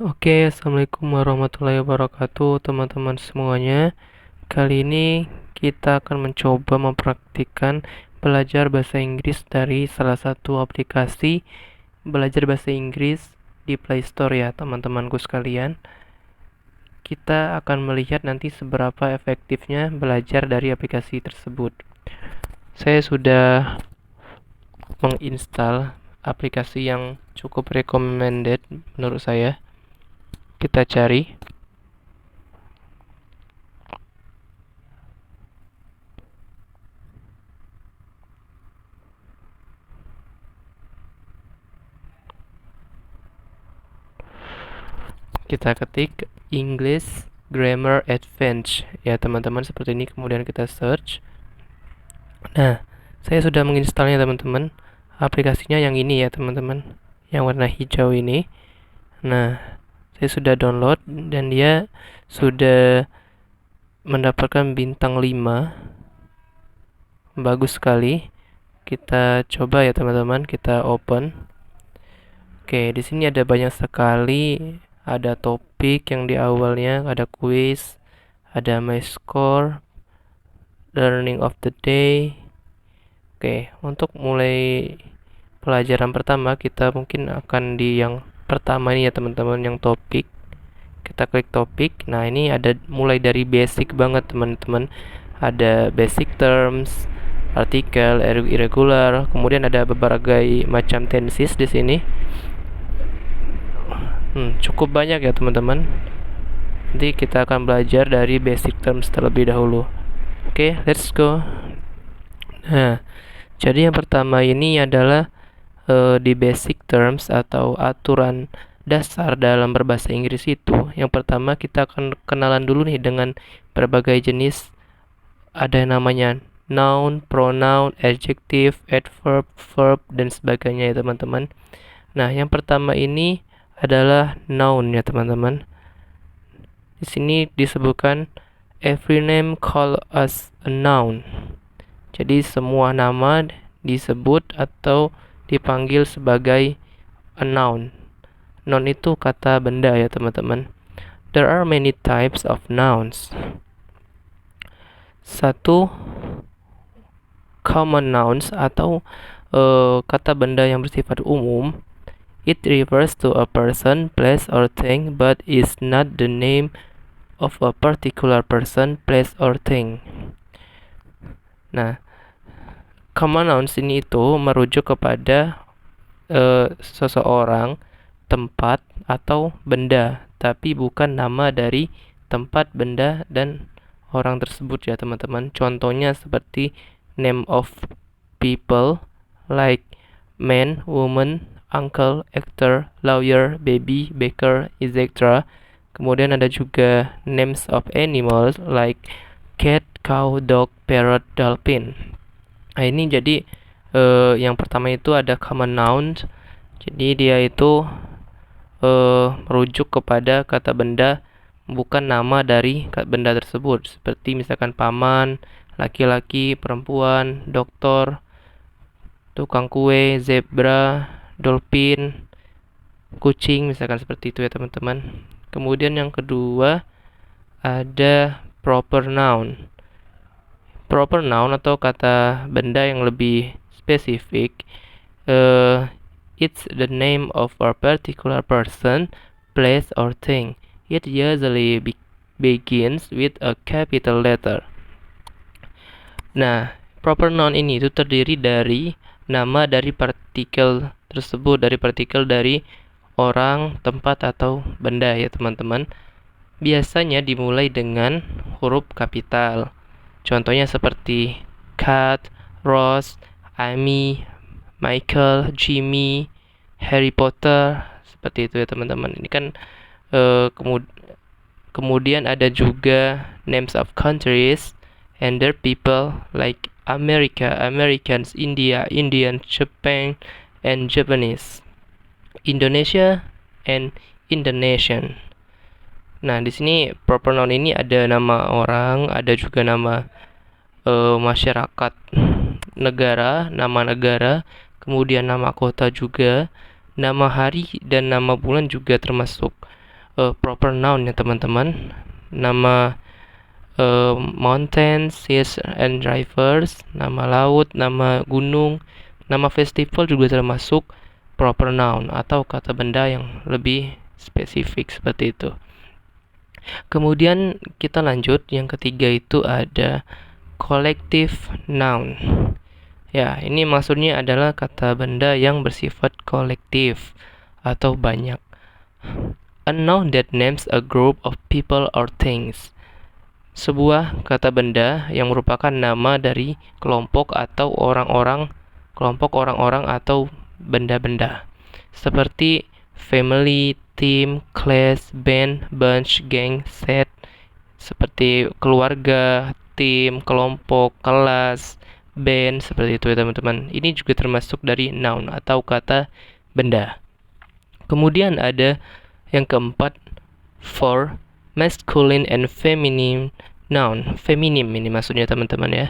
Oke, assalamualaikum warahmatullahi wabarakatuh, teman-teman semuanya. Kali ini kita akan mencoba mempraktikkan belajar bahasa Inggris dari salah satu aplikasi belajar bahasa Inggris di Play Store ya, teman-temanku sekalian. Kita akan melihat nanti seberapa efektifnya belajar dari aplikasi tersebut. Saya sudah menginstal aplikasi yang cukup recommended menurut saya. Kita cari. Kita ketik English Grammar Advanced ya teman-teman, seperti ini, kemudian kita search. Nah, saya sudah menginstalnya teman-teman. Aplikasinya yang ini ya teman-teman, yang warna hijau ini. Nah, saya sudah download dan dia sudah mendapatkan bintang 5. Bagus sekali. Kita coba ya teman-teman, kita open. Oke, di sini ada banyak sekali, ada topik yang di awalnya, ada quiz, ada my score, learning of the day. Oke, untuk mulai pelajaran pertama kita mungkin akan di yang pertama ini ya teman-teman, yang topik. Kita klik topik. Nah, ini ada mulai dari basic banget teman-teman. Ada basic terms, artikel, irregular, kemudian ada berbagai macam tenses di sini. Cukup banyak ya teman-teman. Nanti kita akan belajar dari basic terms terlebih dahulu. Oke, let's go. Nah, jadi yang pertama ini adalah di basic terms atau aturan dasar dalam berbahasa Inggris itu. Yang pertama kita akan kenalan dulu nih dengan berbagai jenis. Ada yang namanya noun, pronoun, adjective, adverb, verb, dan sebagainya ya teman-teman. Nah, yang pertama ini adalah noun ya teman-teman. Di sini disebutkan every name call as a noun. Jadi semua nama disebut atau dipanggil sebagai a noun. Noun itu kata benda ya teman-teman. There are many types of nouns. Satu, common nouns atau kata benda yang bersifat umum. It refers to a person, place, or thing, but is not the name of a particular person, place, or thing. Nah, common nouns ini itu merujuk kepada seseorang, tempat, atau benda, tapi bukan nama dari tempat, benda, dan orang tersebut ya teman-teman. Contohnya seperti name of people like man, woman, uncle, actor, lawyer, baby, baker, etc. Kemudian ada juga names of animals like cat, cow, dog, parrot, dolphin. Nah, ini jadi yang pertama itu ada common nouns. Jadi dia itu merujuk kepada kata benda, bukan nama dari benda tersebut. Seperti misalkan paman, laki-laki, perempuan, dokter, tukang kue, zebra, dolphin, kucing, misalkan seperti itu ya teman-teman. Kemudian yang kedua ada proper noun. Proper noun atau kata benda yang lebih spesifik, it's the name of a particular person, place, or thing. It usually begins with a capital letter. Nah, proper noun ini itu terdiri dari nama dari partikel tersebut, dari partikel dari orang, tempat, atau benda ya teman-teman. Biasanya dimulai dengan huruf kapital. Contohnya seperti Cat, Rose, Amy, Michael, Jimmy, Harry Potter, seperti itu ya teman-teman. Ini kan kemudian ada juga names of countries and their people like America, Americans, India, Indians, Japan, and Japanese, Indonesia, and Indonesian. Nah, di sini proper noun ini ada nama orang, ada juga nama masyarakat, negara, kemudian nama kota juga, nama hari dan nama bulan juga termasuk. proper noun ya teman-teman. Nama mountains, seas and rivers, nama laut, nama gunung, nama festival juga termasuk proper noun atau kata benda yang lebih spesifik seperti itu. Kemudian kita lanjut, yang ketiga itu ada collective noun. Ya, ini maksudnya adalah kata benda yang bersifat kolektif atau banyak. A noun that names a group of people or things. Sebuah kata benda yang merupakan nama dari kelompok orang-orang atau benda-benda. Seperti family, team, class, band, bunch, gang, set. Seperti keluarga, tim, kelompok, kelas, band, seperti itu ya teman-teman. Ini juga termasuk dari noun atau kata benda. Kemudian ada yang keempat, for masculine and feminine noun. Feminim ini maksudnya teman-teman ya.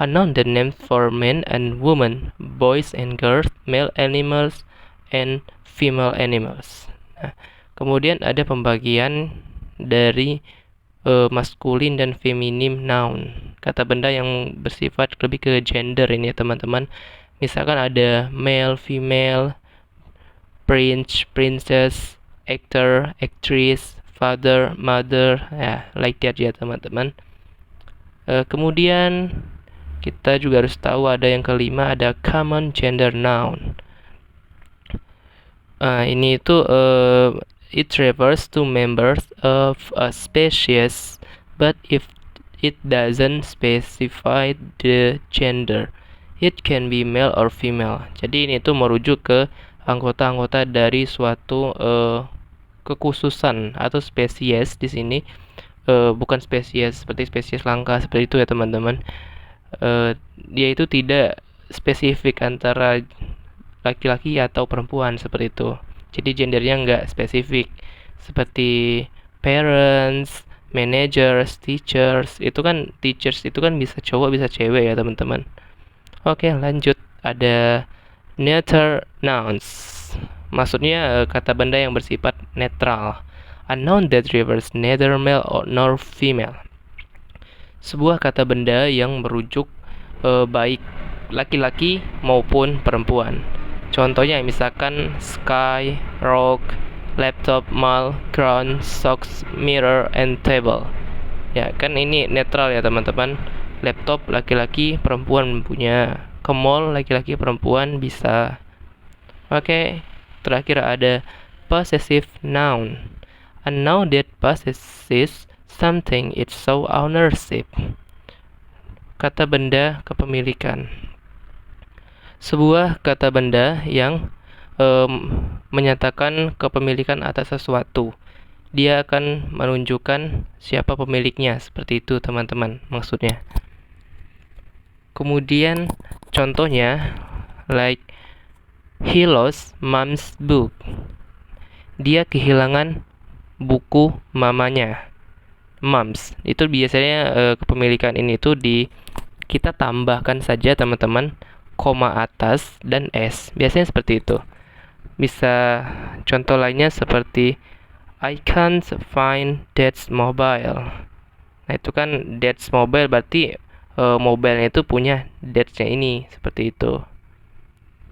A noun that names for men and women, boys and girls, male animals and female animals. Nah, kemudian ada pembagian dari maskulin dan feminim noun. Kata benda yang bersifat lebih ke gender ini ya teman-teman. Misalkan ada male, female, prince, princess, actor, actress, father, mother, ya, like that ya teman-teman. Kemudian kita juga harus tahu ada yang kelima, ada common gender noun. Ini itu it refers to members of a species, but if it doesn't specify the gender, it can be male or female. Jadi ini tuh merujuk ke anggota-anggota dari suatu kekhususan atau spesies di sini, bukan spesies seperti spesies langka seperti itu ya teman-teman. Dia itu tidak spesifik antara laki-laki atau perempuan seperti itu. Jadi gendernya nggak spesifik. Seperti parents, managers, teachers. Teachers itu kan bisa cowok bisa cewek ya teman-teman. Oke, lanjut. Ada neuter nouns. Maksudnya kata benda yang bersifat netral. A noun that refers neither male nor female. Sebuah kata benda yang merujuk baik laki-laki maupun perempuan. Contohnya misalkan sky, rock, laptop, mall, ground, socks, mirror, and table. Ya kan ini netral ya teman-teman. Laptop laki-laki, perempuan punya. Ke mall laki-laki, perempuan bisa. Oke, terakhir ada possessive noun. A noun that possesses something it shows ownership. Kata benda kepemilikan. Sebuah kata benda yang menyatakan kepemilikan atas sesuatu. Dia akan menunjukkan siapa pemiliknya, seperti itu teman-teman maksudnya. Kemudian contohnya, like he lost mom's book. Dia kehilangan buku mamanya. Moms itu biasanya kepemilikan ini tuh kita tambahkan saja teman-teman koma atas dan s, biasanya seperti itu. Bisa contoh lainnya seperti I can't find dad's mobile. Nah itu kan dad's mobile berarti mobilenya itu punya dad's-nya ini, seperti itu.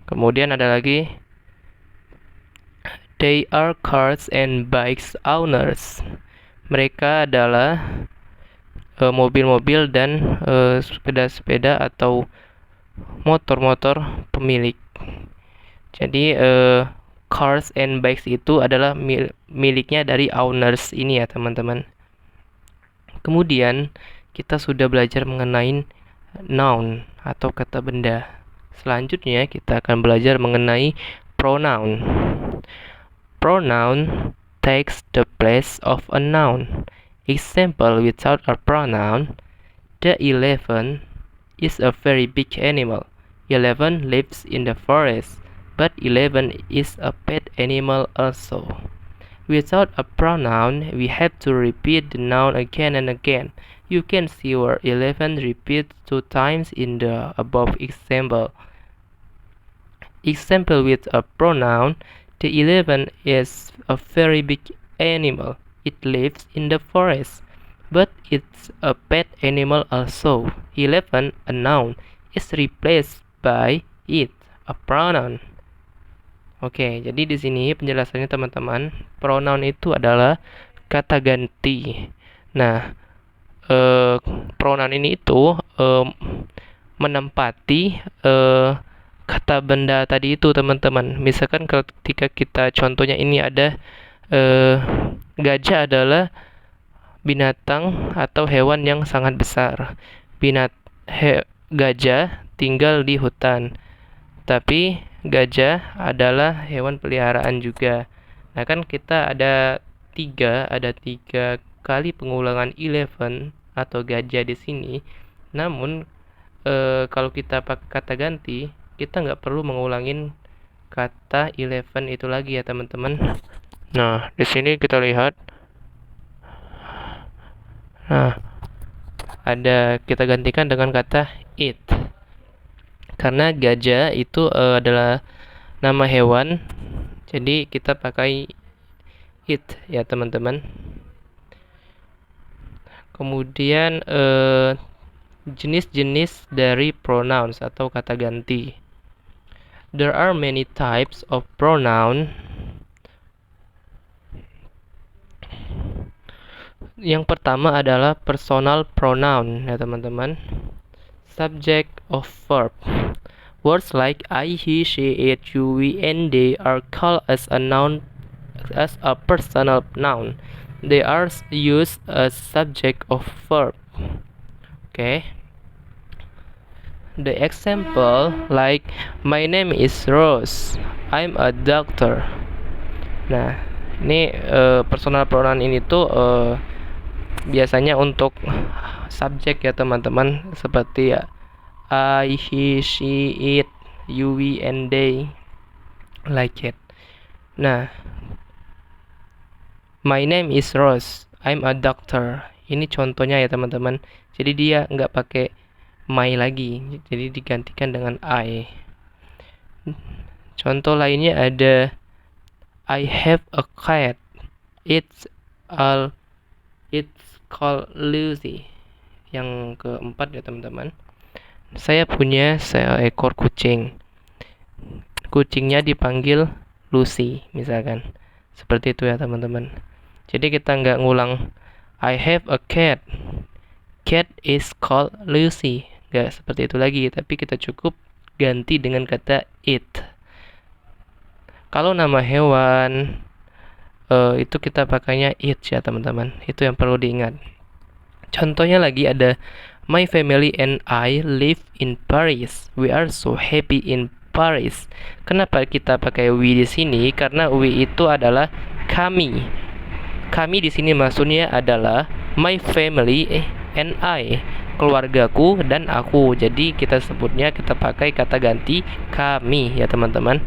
Kemudian ada lagi they are cars and bikes owners. Mereka adalah mobil-mobil dan sepeda-sepeda atau motor-motor pemilik. Jadi cars and bikes itu adalah miliknya dari owners ini ya teman-teman. Kemudian kita sudah belajar mengenai noun atau kata benda. Selanjutnya kita akan belajar mengenai pronoun. Pronoun takes the place of a noun. Example, without a pronoun, the elephant is a very big animal. Elephant lives in the forest, but elephant is a pet animal also. Without a pronoun, we have to repeat the noun again and again. You can see where elephant repeats 2 times in the above example. Example with a pronoun, the elephant is a very big animal. It lives in the forest, but it's a pet animal also. 11. A noun is replaced by it, a pronoun. Oke, jadi di sini penjelasannya teman-teman, pronoun itu adalah kata ganti. Nah, pronoun ini itu menempati kata benda tadi itu teman-teman. Misalkan ketika kita contohnya ini ada gajah adalah binatang atau hewan yang sangat besar. Gajah tinggal di hutan, tapi gajah adalah hewan peliharaan juga. Nah kan kita ada tiga kali pengulangan 11 atau gajah di sini. Namun kalau kita pakai kata ganti, kita nggak perlu mengulangin kata 11 itu lagi ya teman-teman. Nah di sini kita lihat, nah ada kita gantikan dengan kata it, karena gajah itu adalah nama hewan, jadi kita pakai it ya teman-teman. Kemudian jenis-jenis dari pronouns atau kata ganti. There are many types of pronoun. Yang pertama adalah personal pronoun ya teman-teman. Subject of verb. Words like I, he, she, it, you, we, and they are called as a noun, as a personal noun. They are used as subject of verb. Okay. The example like my name is Rose. I'm a doctor. Nah, ini personal pronoun ini tuh biasanya untuk subjek ya teman-teman, seperti I, he, she, it, you, we, and they, like it. Nah, my name is Rose. I'm a doctor. Ini contohnya ya teman-teman. Jadi dia nggak pakai my lagi, jadi digantikan dengan I. Contoh lainnya ada I have a cat. It's called Lucy. Yang keempat ya teman-teman, saya punya seekor kucing. Kucingnya dipanggil Lucy, misalkan. Seperti itu ya teman-teman. Jadi kita nggak ngulang I have a cat. Cat is called Lucy. Nggak seperti itu lagi, tapi kita cukup ganti dengan kata it. Kalau nama hewan itu kita pakainya it ya teman-teman. Itu yang perlu diingat. Contohnya lagi ada my family and I live in Paris. We are so happy in Paris. Kenapa kita pakai we di sini? Karena we itu adalah kami. Kami di sini maksudnya adalah my family and I, keluargaku dan aku. Jadi kita sebutnya, kita pakai kata ganti kami ya teman-teman.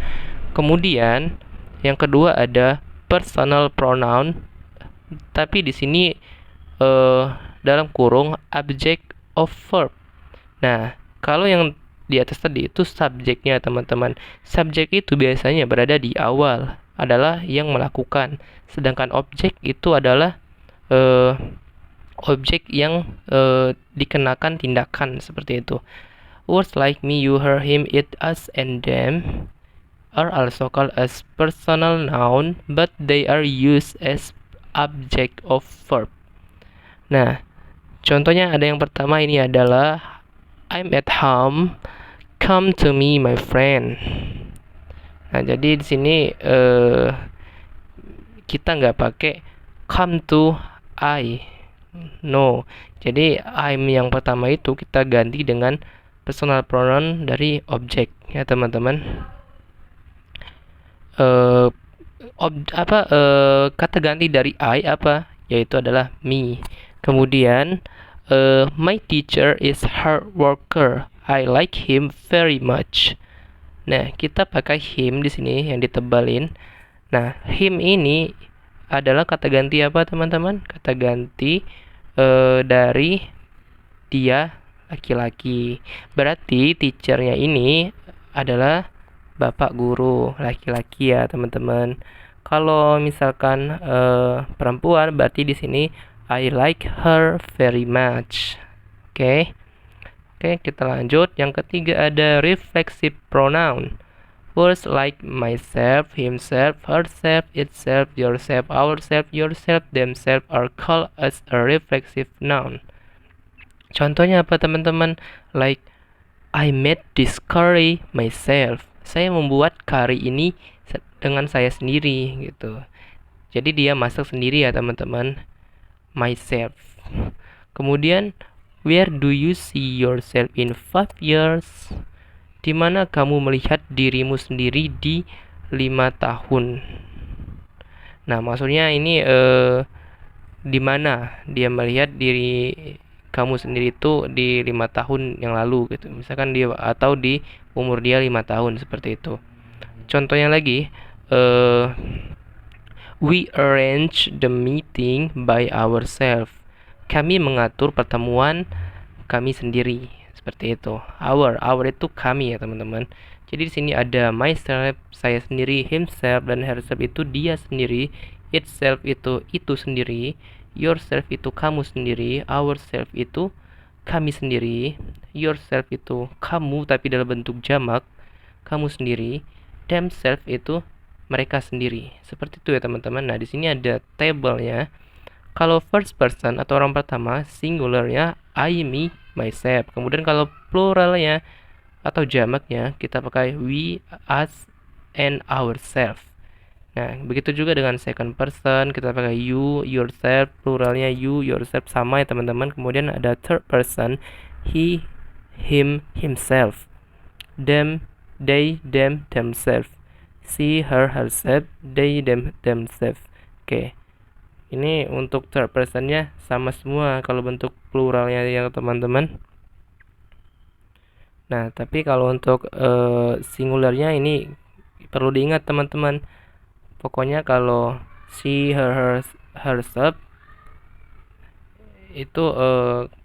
Kemudian yang kedua ada personal pronoun, tapi di sini dalam kurung object of verb. Nah, kalau yang di atas tadi itu subjeknya teman-teman. Subjek itu biasanya berada di awal, adalah yang melakukan, sedangkan objek itu adalah objek yang dikenakan tindakan, seperti itu. Words like me, you, her, him, it, us, and them are also called as personal noun, but they are used as object of verb. Nah, contohnya ada yang pertama ini adalah I'm at home, come to me my friend. Nah, jadi di sini kita nggak pakai come to I, no. Jadi I'm yang pertama itu kita ganti dengan personal pronoun dari objek ya teman-teman. Kata ganti dari I apa? Yaitu adalah me. Kemudian my teacher is hard worker. I like him very much. Nah, kita pakai him di sini yang ditebalin. Nah, him ini adalah kata ganti apa teman-teman? Kata ganti dari dia laki-laki. Berarti teachernya ini adalah bapak guru laki-laki ya teman-teman. Kalau misalkan perempuan, berarti di sini I like her very much. Oke. Oke, kita lanjut. Yang ketiga ada reflexive pronoun. Words like myself, himself, herself, itself, yourself, ourself, yourself, themselves are called as a reflexive noun. Contohnya apa teman-teman? Like I made this curry myself. Saya membuat curry ini dengan saya sendiri gitu. Jadi dia masak sendiri ya teman-teman. Myself. Kemudian where do you see yourself in 5 years? Di mana kamu melihat dirimu sendiri di 5 tahun? Nah, maksudnya ini di mana dia melihat diri kamu sendiri itu di 5 tahun yang lalu gitu. Misalkan dia atau di umur dia 5 tahun seperti itu. Contohnya lagi, we arrange the meeting by ourselves. Kami mengatur pertemuan kami sendiri. Seperti itu. Our itu kami ya teman-teman. Jadi di sini ada myself, saya sendiri, himself dan herself itu dia sendiri, itself itu sendiri, yourself itu kamu sendiri, ourself itu kami sendiri, yourself itu kamu tapi dalam bentuk jamak, kamu sendiri, themselves itu mereka sendiri. Seperti itu ya teman-teman. Nah, di sini ada tabelnya. Kalau first person atau orang pertama, singularnya I, me, myself. Kemudian kalau pluralnya atau jamaknya kita pakai we, us, and ourselves. Nah, begitu juga dengan second person kita pakai you, yourself, pluralnya you, yourself sama ya teman-teman. Kemudian ada third person, he, him, himself, them, they, them, themselves, she, her, herself, they, them, themselves. Oke. Ini untuk third personnya sama semua kalau bentuk pluralnya ya teman-teman. Nah, tapi kalau untuk singularnya ini perlu diingat teman-teman. Pokoknya kalau she, her, herself itu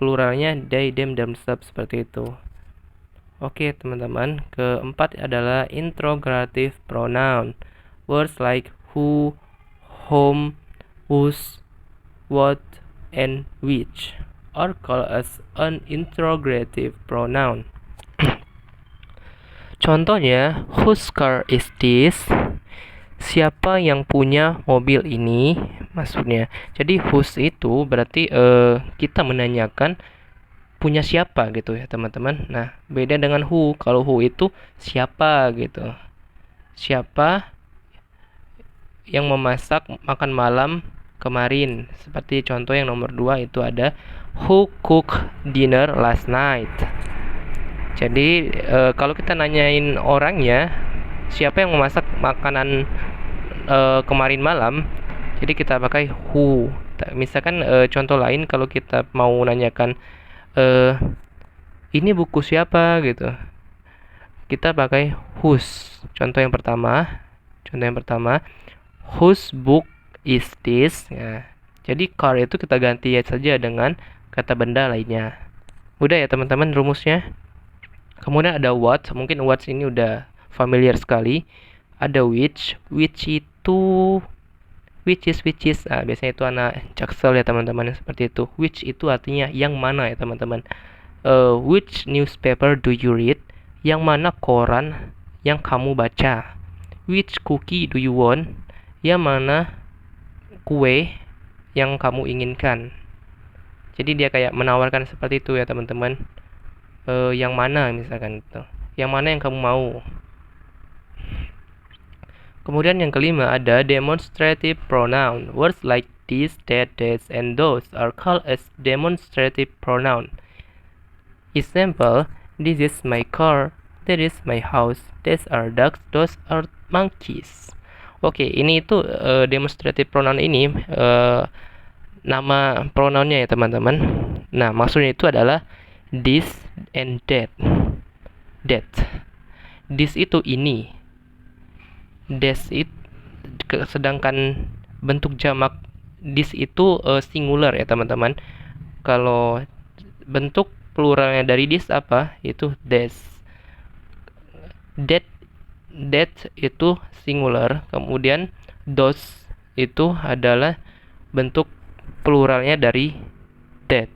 pluralnya they, them, themselves seperti itu. Oke teman-teman, keempat adalah interrogative pronoun. Words like who, whom, whose, what, and which are called as an interrogative pronoun. Contohnya, whose car is this? Siapa yang punya mobil ini? Maksudnya. Jadi whose itu berarti kita menanyakan punya siapa gitu ya teman-teman. Nah, beda dengan who. Kalau who itu siapa gitu. Siapa yang memasak makan malam kemarin. Seperti contoh yang nomor 2 itu ada who cooked dinner last night. Jadi kalau kita nanyain orangnya siapa yang memasak makanan kemarin malam, jadi kita pakai who. Misalkan contoh lain kalau kita mau nanyakan ini buku siapa gitu, kita pakai whose. Contoh yang pertama, whose book is this? Ya. Jadi car itu kita ganti saja dengan kata benda lainnya. Mudah ya teman-teman rumusnya. Kemudian ada what, mungkin what ini udah familiar sekali. Ada which itu which is. Biasanya itu anak Jaksel ya teman-teman seperti itu. Which itu artinya yang mana ya teman-teman. Which newspaper do you read? Yang mana koran yang kamu baca? Which cookie do you want? Yang mana kue yang kamu inginkan? Jadi dia kayak menawarkan seperti itu ya teman-teman. Yang mana misalkan itu, yang mana yang kamu mau. Kemudian yang kelima ada demonstrative pronoun. Words like this, that, and those are called as demonstrative pronoun. Example, this is my car, that is my house, these are ducks, those are monkeys. Oke, ini itu demonstrative pronoun ini nama pronounnya ya teman-teman. Nah, maksudnya itu adalah this and that. This itu ini. That it, sedangkan bentuk jamak this itu singular ya teman-teman. Kalau bentuk pluralnya dari this apa? Itu this. That itu singular. Kemudian Those itu adalah bentuk pluralnya dari that.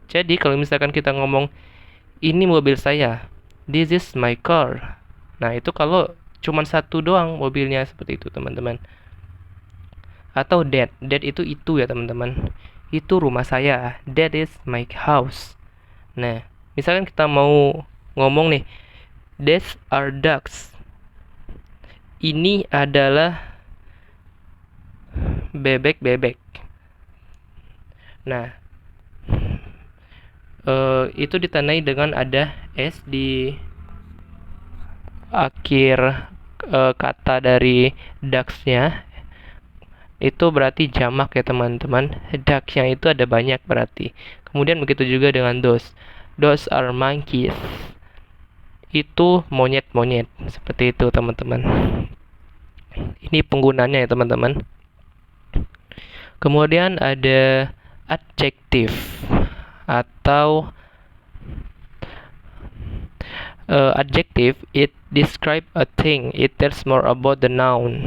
Jadi kalau misalkan kita ngomong ini mobil saya, this is my car. Nah, itu kalau cuman satu doang mobilnya, seperti itu teman-teman. Atau that itu ya teman-teman. Itu rumah saya, that is my house. Nah, misalkan kita mau ngomong nih, these are ducks. Ini adalah bebek-bebek. Nah, itu ditandai dengan ada s di akhir kata dari ducks-nya. Itu berarti jamak ya teman-teman. Ducks-nya itu ada banyak berarti. Kemudian begitu juga dengan those. Those are monkeys. Itu monyet-monyet. Seperti itu teman-teman. Ini penggunanya ya teman-teman. Kemudian ada adjective atau adjective. It describe a thing. It tells more about the noun.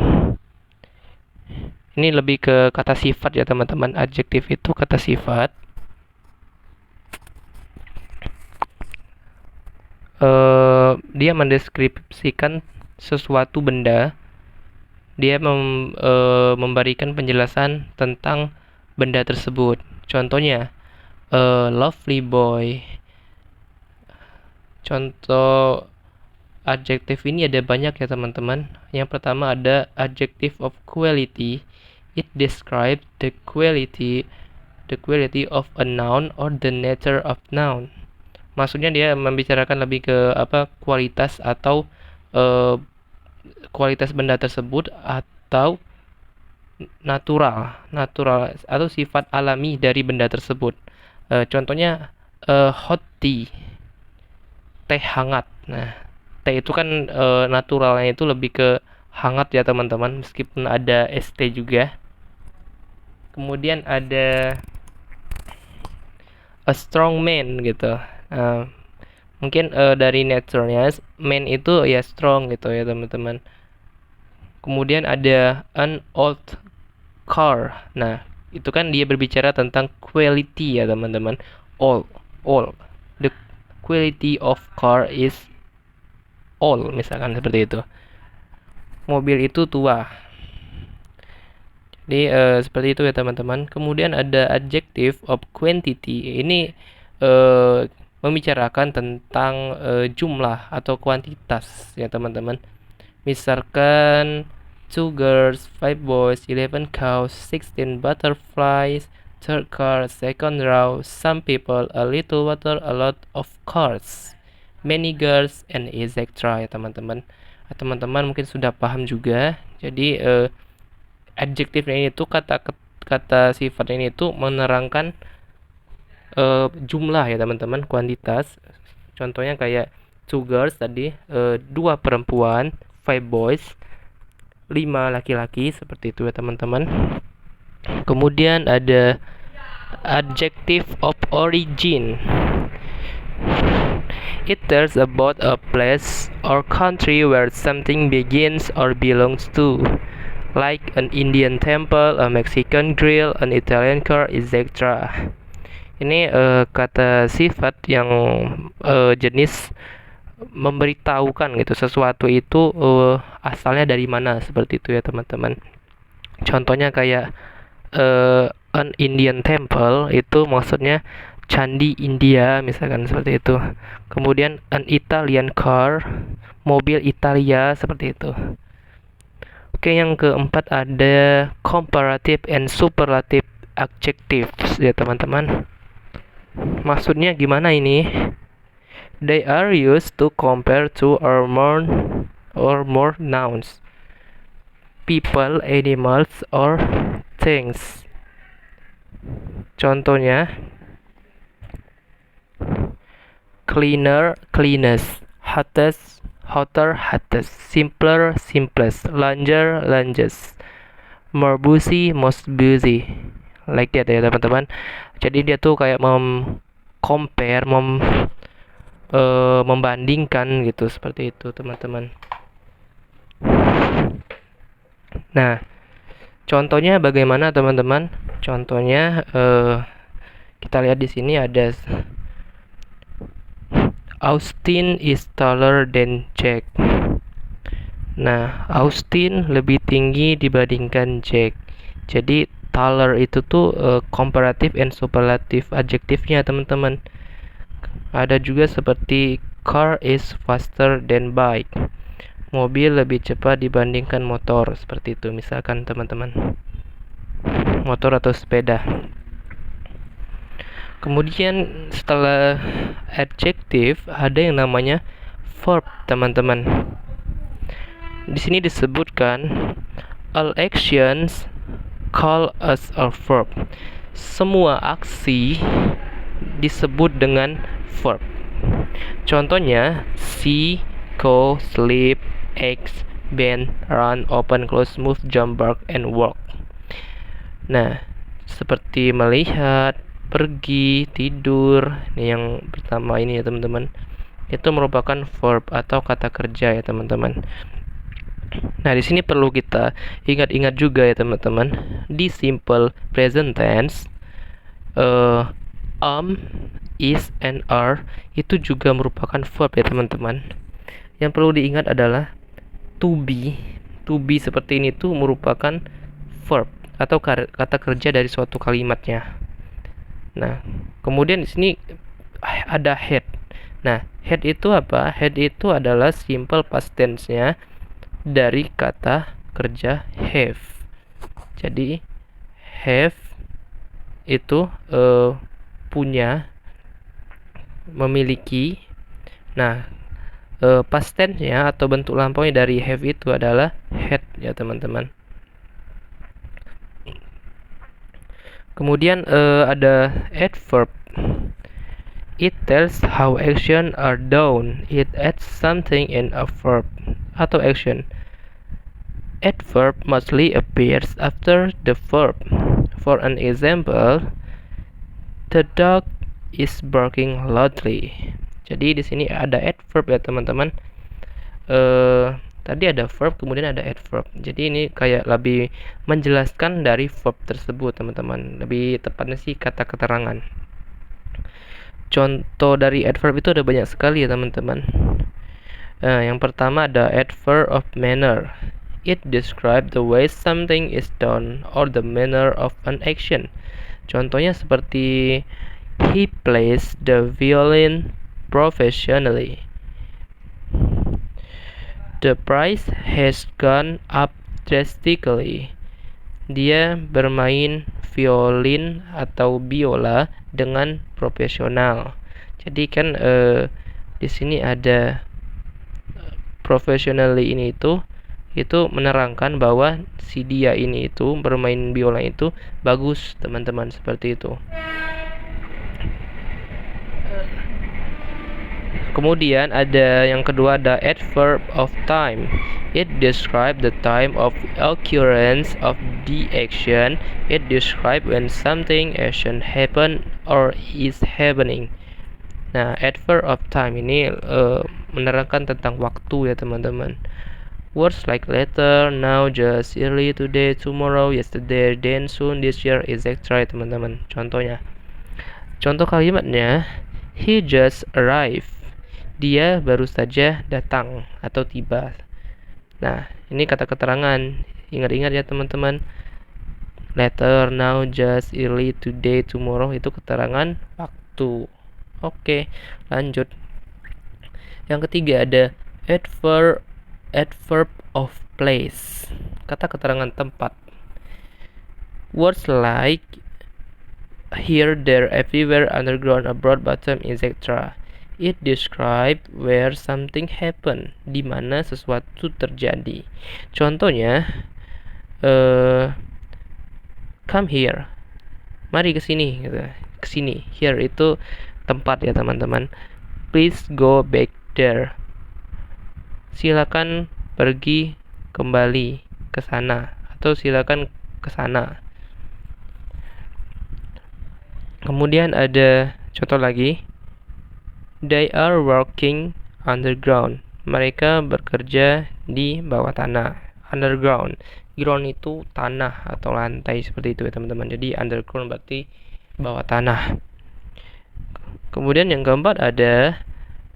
Ini lebih ke kata sifat ya teman-teman. Adjektif itu kata sifat. Dia mendeskripsikan sesuatu benda. Dia memberikan penjelasan tentang benda tersebut. Contohnya, a lovely boy. Contoh adjektif ini ada banyak ya teman-teman. Yang pertama ada adjective of quality. It describes the quality of a noun or the nature of noun. Maksudnya dia membicarakan lebih ke kualitas atau kualitas benda tersebut atau natural atau sifat alami dari benda tersebut. Contohnya hot tea, teh hangat. Nah, teh itu kan naturalnya itu lebih ke hangat ya teman-teman, meskipun ada ST juga. Kemudian ada a strong man gitu. Mungkin dari nature-nya man itu ya strong gitu ya teman-teman. Kemudian ada an old car. Nah, itu kan dia berbicara tentang quality ya teman-teman. All. The quality of car is old, misalkan seperti itu. Mobil itu tua. Jadi seperti itu ya teman-teman. Kemudian ada adjective of quantity. Ini membicarakan tentang jumlah atau kuantitas ya teman-teman. Misalkan 2 girls, 5 boys, 11 cows, 16 butterflies, third car, second row, some people, a little water, a lot of cars, many girls, and etc. ya teman-teman. Teman-teman mungkin sudah paham juga. Jadi adjektifnya ini tuh kata sifatnya ini tuh menerangkan jumlah ya teman-teman, kuantitas. Contohnya kayak 2 girls tadi, 2 perempuan, 5 boys, 5 laki-laki, seperti itu ya teman-teman. Kemudian ada adjective of origin. It tells about a place or country where something begins or belongs to, like an Indian temple, a Mexican grill, an Italian car, etc. Ini kata sifat yang jenis memberitahukan gitu sesuatu itu asalnya dari mana, seperti itu ya teman-teman. Contohnya kayak an Indian temple itu maksudnya candi India, misalkan seperti itu. Kemudian an Italian car, mobil Italia, seperti itu. Oke, yang keempat ada comparative and superlative adjectives ya teman-teman. Maksudnya gimana ini? They are used to compare two or more nouns, people, animals, or things. Contohnya, cleaner, cleanest, hottest, hotter, hottest, simpler, simplest, longer, longest, more busy, most busy. Like that ya teman-teman. Jadi dia tuh kayak compare, membandingkan gitu, seperti itu teman-teman. Nah, Contohnya bagaimana teman-teman? Contohnya kita lihat di sini ada Austin is taller than Jack. Nah, Austin lebih tinggi dibandingkan Jack. Jadi taller itu tuh comparative and superlative adjektifnya teman-teman. Ada juga seperti car is faster than bike. Mobil lebih cepat dibandingkan motor, seperti itu misalkan teman-teman. Motor atau sepeda. Kemudian setelah adjective ada yang namanya verb, teman-teman. Di sini disebutkan all actions call as a verb. Semua aksi disebut dengan verb. Contohnya see, go, sleep, act, bend, run, open, close, move, jump, bark, and walk. Nah, seperti melihat, pergi, tidur. Ini yang pertama ini ya teman-teman. Itu merupakan verb atau kata kerja ya teman-teman. Nah, di sini perlu kita ingat-ingat juga ya teman-teman. Di simple present tense, is, and are itu juga merupakan verb ya teman-teman. Yang perlu diingat adalah to be seperti ini tuh merupakan verb atau kata kerja dari suatu kalimatnya. Nah, kemudian di sini ada had. Nah, had itu apa? Had itu adalah simple past tense-nya dari kata kerja have. Jadi have itu punya, memiliki. Nah, past tense-nya atau bentuk lampaunya dari have itu adalah had ya teman-teman. Kemudian ada adverb. It tells how action are done. It adds something in a verb atau action. Adverb mostly appears after the verb. For an example, the dog is barking loudly. Jadi di sini ada adverb ya teman-teman. Tadi ada verb, kemudian ada adverb. Jadi ini kayak lebih menjelaskan dari verb tersebut teman-teman. Lebih tepatnya sih kata keterangan. Contoh dari adverb itu ada banyak sekali ya teman-teman. Yang pertama ada adverb of manner. It describes the way something is done or the manner of an action. Contohnya seperti he plays the violin professionally. The price has gone up drastically. Dia bermain violin atau biola dengan profesional. Jadi kan di sini ada professionally ini itu menerangkan bahwa si dia ini itu bermain biola itu bagus teman-teman, seperti itu. Kemudian ada yang kedua ada adverb of time. It describes the time of occurrence of the action. It describes when something action happen or is happening. Nah, adverb of time ini menerangkan tentang waktu ya teman-teman. Words like later, now, just, early, today, tomorrow, yesterday, then, soon, this year, etc. teman-teman. Contoh kalimatnya, he just arrived. Dia baru saja datang atau tiba. Nah, ini kata keterangan. Ingat-ingat ya teman-teman. Later, now, just, early, today, tomorrow itu keterangan waktu. Oke, lanjut. Yang ketiga ada adverb of place. Kata keterangan tempat. Words like here, there, everywhere, underground, abroad, bottom, etc. It describes where something happen, di mana sesuatu terjadi. Contohnya, come here, mari ke sini, gitu. Ke sini. Here itu tempat ya teman-teman. Please go back there. Silakan pergi kembali ke sana atau silakan ke sana. Kemudian ada contoh lagi. They are working underground. Mereka bekerja di bawah tanah underground. Ground itu tanah atau lantai seperti itu ya teman-teman. Jadi underground berarti bawah tanah. Kemudian yang keempat ada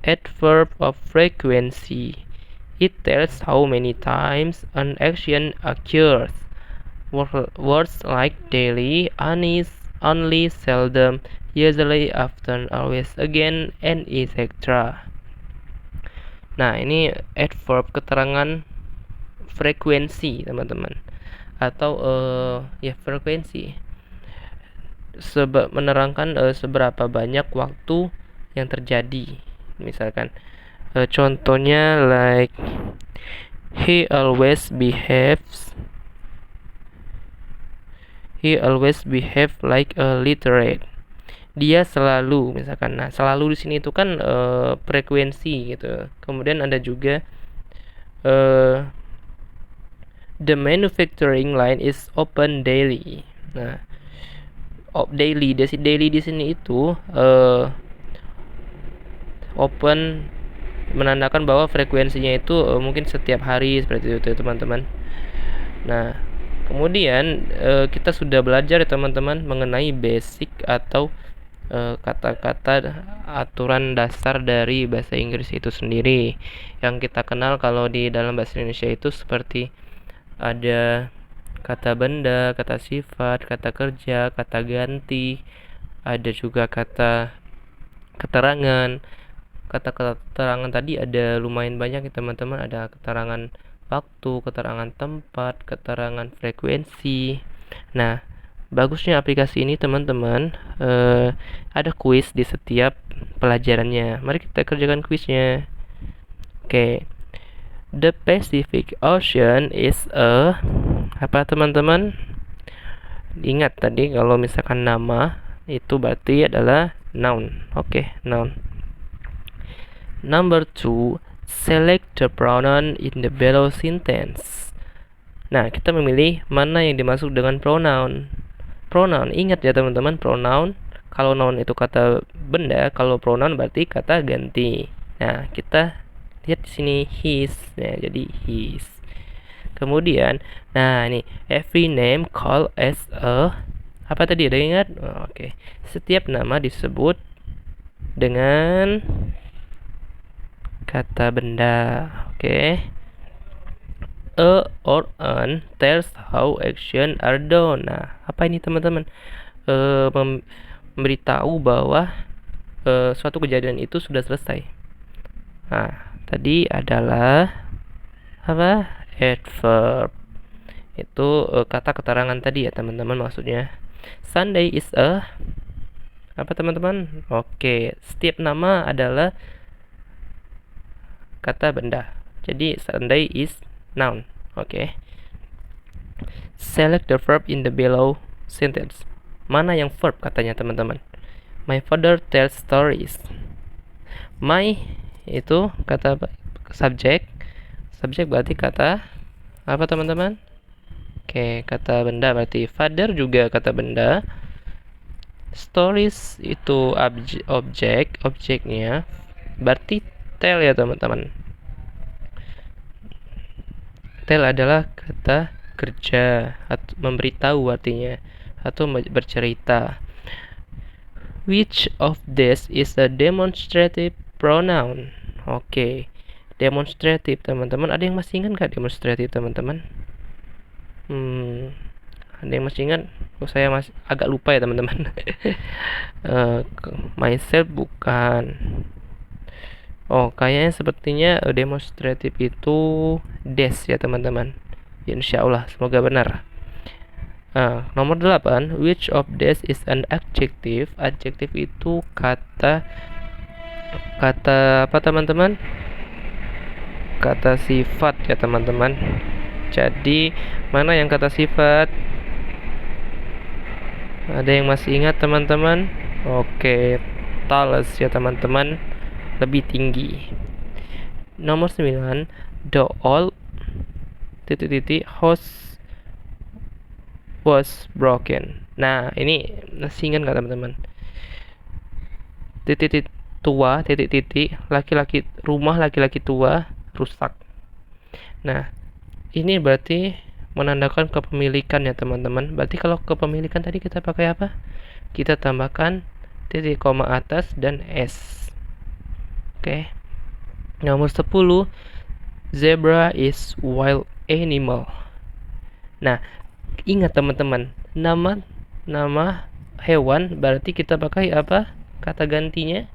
adverb of frequency. It tells how many times an action occurs. Words like daily, only, seldom, usually, often, always, again, and etc. Nah, ini adverb keterangan frekuensi, teman-teman. Atau ya frekuensi. Menerangkan seberapa banyak waktu yang terjadi. Misalkan contohnya like he always behave like a literate. Dia selalu, misalkan. Nah, selalu di sini itu kan frekuensi gitu. Kemudian ada juga the manufacturing line is open daily. Nah, daily di sini itu open menandakan bahwa frekuensinya itu mungkin setiap hari seperti itu teman-teman. Nah, kemudian kita sudah belajar ya teman-teman mengenai basic atau kata-kata aturan dasar dari bahasa Inggris itu sendiri. Yang kita kenal kalau di dalam bahasa Indonesia itu seperti ada kata benda, kata sifat, kata kerja, kata ganti, ada juga kata keterangan. Kata keterangan tadi ada lumayan banyak ya teman-teman. Ada keterangan waktu, keterangan tempat, keterangan frekuensi. Nah, bagusnya aplikasi ini teman-teman ada kuis di setiap pelajarannya. Mari kita kerjakan kuisnya. Oke. The Pacific Ocean is a apa teman-teman? Ingat tadi kalau misalkan nama itu berarti adalah noun. Oke, noun. Number 2, select the pronoun in the below sentence. Nah, kita memilih mana yang dimaksud dengan pronoun. Pronoun, ingat ya teman-teman, pronoun. Kalau noun itu kata benda, kalau pronoun berarti kata ganti. Nah, kita lihat di sini his. Nah, jadi his. Kemudian, nah ini every name called as a apa tadi ada ingat? Oke. Setiap nama disebut dengan kata benda. Oke. A or an tells how action are done. Nah, apa ini teman-teman? Memberitahu bahwa suatu kejadian itu sudah selesai. Nah, tadi adalah apa? Adverb. Itu kata keterangan tadi ya teman-teman maksudnya. Sunday is a apa teman-teman? Oke, setiap nama adalah kata benda. Jadi Sunday is noun. Oke. Select the verb in the below sentence. Mana yang verb katanya teman-teman? My father tells stories. My itu kata subjek. Subjek berarti kata apa teman-teman? Oke, kata benda berarti father juga kata benda. Stories itu objeknya berarti tell ya teman-teman. Tell adalah kata kerja atau memberitahu artinya atau bercerita. Which of these is a demonstrative pronoun? Oke. Demonstrative teman-teman. Ada yang masih ingat nggak demonstrative teman-teman? Ada yang masih ingat? Saya masih agak lupa ya teman-teman. Myself bukan. Kayaknya sepertinya demonstrative itu des ya teman-teman. Ya, insya Allah semoga benar. Nomor 8, which of these is an adjective? Adjective itu kata apa teman-teman? Kata sifat ya teman-teman. Jadi mana yang kata sifat? Ada yang masih ingat teman-teman? Oke, tallest ya teman-teman, lebih tinggi. Nomor 9, the old house was broken. Nah, ini masih ingat nggak teman-teman? Tua, laki-laki, rumah laki-laki tua rusak. Nah, ini berarti menandakan kepemilikan ya teman-teman. Berarti kalau kepemilikan tadi kita pakai apa? Kita tambahkan titik koma atas dan S. Oke. Nomor 10, zebra is wild animal. Nah, ingat teman-teman, nama hewan berarti kita pakai apa? Kata gantinya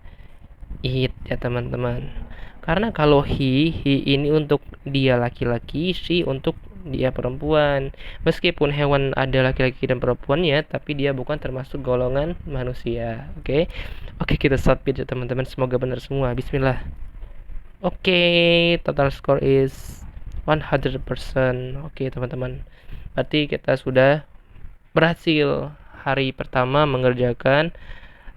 it ya teman-teman. Karena kalau he ini untuk dia laki-laki, she untuk dia perempuan. Meskipun hewan ada laki-laki dan perempuannya, tapi dia bukan termasuk golongan manusia. Oke. Oke, kita submit ya teman-teman. Semoga benar semua. Bismillah. Oke, total score is 100%. Oke, teman-teman. Berarti kita sudah berhasil hari pertama mengerjakan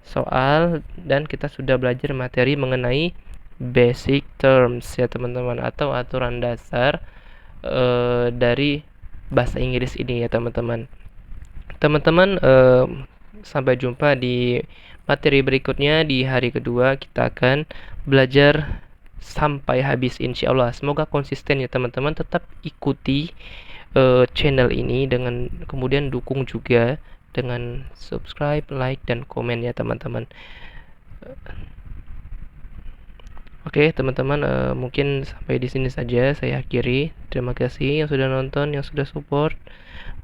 soal dan kita sudah belajar materi mengenai basic terms ya teman-teman, atau aturan dasar dari bahasa Inggris ini ya teman-teman. Teman-teman, sampai jumpa di materi berikutnya. Di hari kedua kita akan belajar sampai habis insya Allah. Semoga konsisten ya teman-teman, tetap ikuti channel ini dengan kemudian dukung juga dengan subscribe, like, dan komen ya teman-teman. Oke teman-teman, mungkin sampai di sini saja saya akhiri. Terima kasih yang sudah nonton, yang sudah support.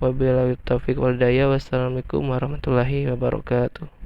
Wabillahi taufiq wal hidayah. Wassalamualaikum warahmatullahi wabarakatuh.